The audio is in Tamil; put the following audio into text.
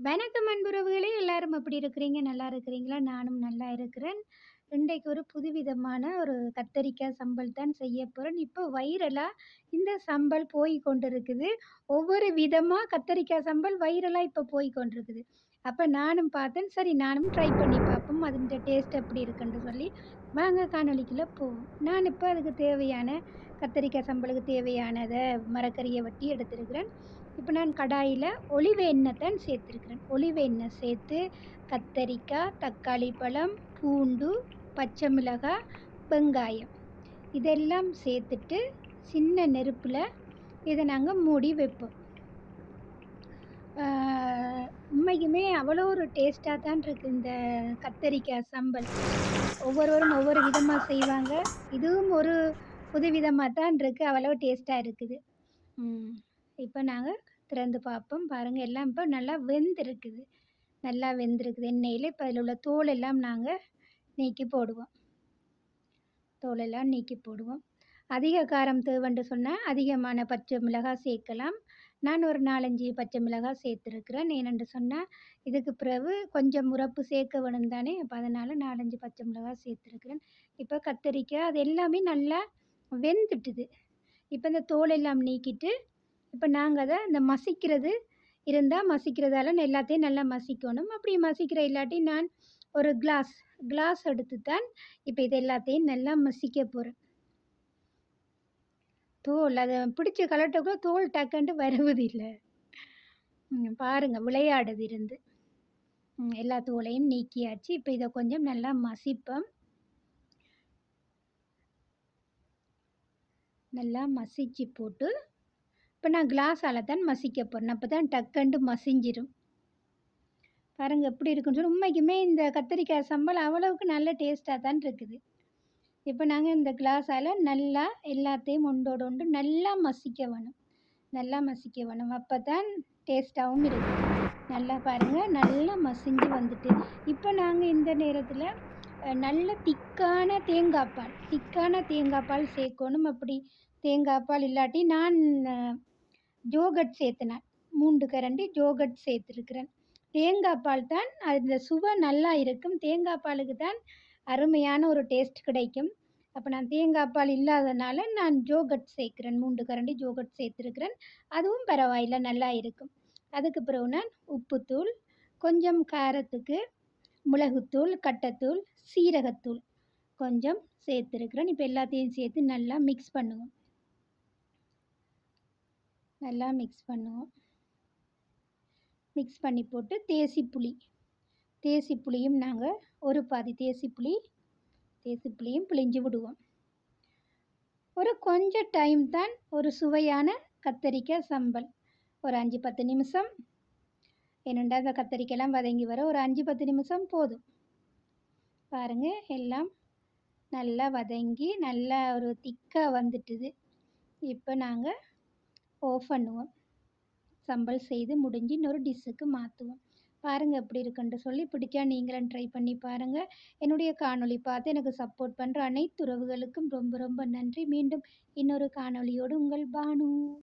வணக்கம் அன்புறவுகளே! எல்லாரும் எப்படி இருக்கிறீங்க? நல்லா இருக்கிறீங்களா? நானும் நல்லா இருக்கிறேன். இன்றைக்கு ஒரு புதுவிதமான ஒரு கத்தரிக்காய் சம்பல் தான் செய்ய போறேன். இப்போ வைரலா இந்த சம்பல் போய் கொண்டிருக்குது. ஒவ்வொரு விதமா கத்தரிக்காய் சம்பல் வைரலா இப்போ போய் கொண்டிருக்குது. அப்ப நானும் பார்த்தேன். சரி நானும் ட்ரை பண்ணி பார்ப்போம். அதின்ட டேஸ்ட் எப்படி இருக்குன்னு சொல்லி, வாங்க காணொளிக்குள்ள போவோம். நான் இப்போ அதுக்கு தேவையான கத்தரிக்காய் சம்பலுக்கு தேவையானத மரக்கறிய வெட்டி எடுத்திருக்கிறேன். இப்போ நான் கடாயில ஒலிவ எண்ணெய் தான் சேர்த்துருக்கிறேன். ஒலிவ எண்ணெய் சேர்த்து கத்தரிக்காய், தக்காளி பழம், பூண்டு, பச்சை மிளகாய், வெங்காயம் இதெல்லாம் சேர்த்துட்டு சின்ன நெருப்புல இதை நாங்கள் மூடி வைப்போம். உண்மைக்குமே அவ்வளோ ஒரு டேஸ்ட்டாக தான் இருக்குது இந்த கத்தரிக்காய் சம்பல். ஒவ்வொருவரும் ஒவ்வொரு விதமாக செய்வாங்க. இதுவும் ஒரு புது விதமாக தான் இருக்குது. அவ்வளோ டேஸ்ட்டாக இருக்குது. இப்போ நாங்கள் திறந்து பார்ப்போம். பாருங்கள் எல்லாம் இப்போ நல்லா வெந்திருக்குது. நல்லா வெந்திருக்குது எண்ணெயில். இப்போ அதில் உள்ள தோல் எல்லாம் நாங்கள் நீக்கி போடுவோம். தோலெல்லாம் நீக்கி போடுவோம். அதிக காரம் தேவைன்னு சொன்னால் அதிகமான பச்சை மிளகாய் சேர்க்கலாம். நான் ஒரு 4, 5 பச்சை மிளகாய் சேர்த்துருக்குறேன். ஏனென்று சொன்னால் இதுக்கு பிறகு கொஞ்சம் உரப்பு சேர்க்க வேணும் தானே, அப்போ அதனால் 4, 5 பச்சை மிளகாய் சேர்த்துருக்குறேன். இப்போ கத்தரிக்காய் அது எல்லாமே நல்லா வெந்துட்டுது. இப்போ இந்த தோலெல்லாம் நீக்கிட்டு இப்போ நாங்கள் அதை இந்த மசிக்கிறது இருந்தால் மசிக்கிறதால எல்லாத்தையும் நல்லா மசிக்கணும். அப்படி மசிக்கிற இல்லாட்டி நான் ஒரு கிளாஸ் எடுத்து தான் இப்போ இது எல்லாத்தையும் நல்லா மசிக்க போகிறேன். தோல் அதை பிடிச்சி கலட்டக்குள்ள தோல் டக்குன்ட்டு வருவதில்லை. பாருங்கள் விளையாடுது இருந்து. எல்லா தோலையும் நீக்கியாச்சு. இப்போ இதை கொஞ்சம் நல்லா மசிப்போம். நல்லா மசிச்சு போட்டு இப்போ நான் கிளாஸால் தான் மசிக்க போகிறேன். அப்போ தான் டக்குன்ட்டு மசிஞ்சிடும். பாருங்கள் எப்படி இருக்குன்னு சொல்லி. உண்மைக்குமே இந்த கத்தரிக்காய் சம்பல் அவ்வளவுக்கு நல்ல டேஸ்ட்டாக தான் இருக்குது. இப்போ நாங்கள் இந்த கிளாஸால் நல்லா எல்லாத்தையும் ஒன்றோடு ஒன்று நல்லா மசிக்க வேணும். நல்லா மசிக்க வேணும். அப்போ தான் டேஸ்ட்டாகவும் இருக்கும். நல்லா பாருங்கள் நல்லா மசிஞ்சு வந்துட்டு. இப்போ நாங்கள் இந்த நேரத்தில் நல்ல திக்கான தேங்காய் பால் சேர்க்கணும். அப்படி தேங்காய் பால் இல்லாட்டி நான் ஜோகட் சேர்த்துனேன். 3 கரண்டி ஜோகட் சேர்த்துருக்கிறேன். தேங்காய் பால் தான் அந்த சுவை நல்லா இருக்கும். தேங்காய் பாலுக்கு தான் அருமையான ஒரு டேஸ்ட் கிடைக்கும். அப்போ நான் தேங்காய் பால் இல்லாதனால நான் ஜோகட் சேர்க்குறேன். 3 கரண்டி ஜோகட் சேர்த்துருக்கிறேன். அதுவும் பரவாயில்லை நல்லா இருக்கும். அதுக்கு பிறகு நான் உப்புத்தூள், கொஞ்சம் காரத்துக்கு மிளகுத்தூள், கட்டத்தூள், சீரகத்தூள் கொஞ்சம் சேர்த்துருக்கிறேன். இப்போ எல்லாத்தையும் சேர்த்து நல்லா மிக்ஸ் பண்ணுவோம். நல்லா மிக்ஸ் பண்ணுவோம். மிக்ஸ் பண்ணி போட்டு தேசி புளியும் நாங்கள் ஒரு பாதி தேசி புளியும் பிழிஞ்சு விடுவோம். ஒரு கொஞ்சம் டைம் தான் ஒரு சுவையான கத்தரிக்காய் சம்பல். ஒரு 5, 10 நிமிஷம் என்னென்னா அந்த கத்தரிக்காயெல்லாம் வதங்கி வர ஒரு 5, 10 நிமிஷம் போதும். பாருங்கள் எல்லாம் நல்லா வதங்கி நல்லா ஒரு திக்காக வந்துட்டுது. இப்போ நாங்கள் ஆஃப் பண்ணுவோம். சம்பல் செய்து முடிஞ்சு இன்னொரு டிஷ்ஷுக்கு மாற்றுவோம். பாருங்கள் எப்படி இருக்குன்ட்டு சொல்லி. பிடிச்சா நீங்களும் ட்ரை பண்ணி பாருங்கள். என்னுடைய காணொளி பார்த்து எனக்கு சப்போர்ட் பண்ணுற அனைத்து உறவுகளுக்கும் ரொம்ப ரொம்ப நன்றி. மீண்டும் இன்னொரு காணொளியோடு உங்கள் பானு.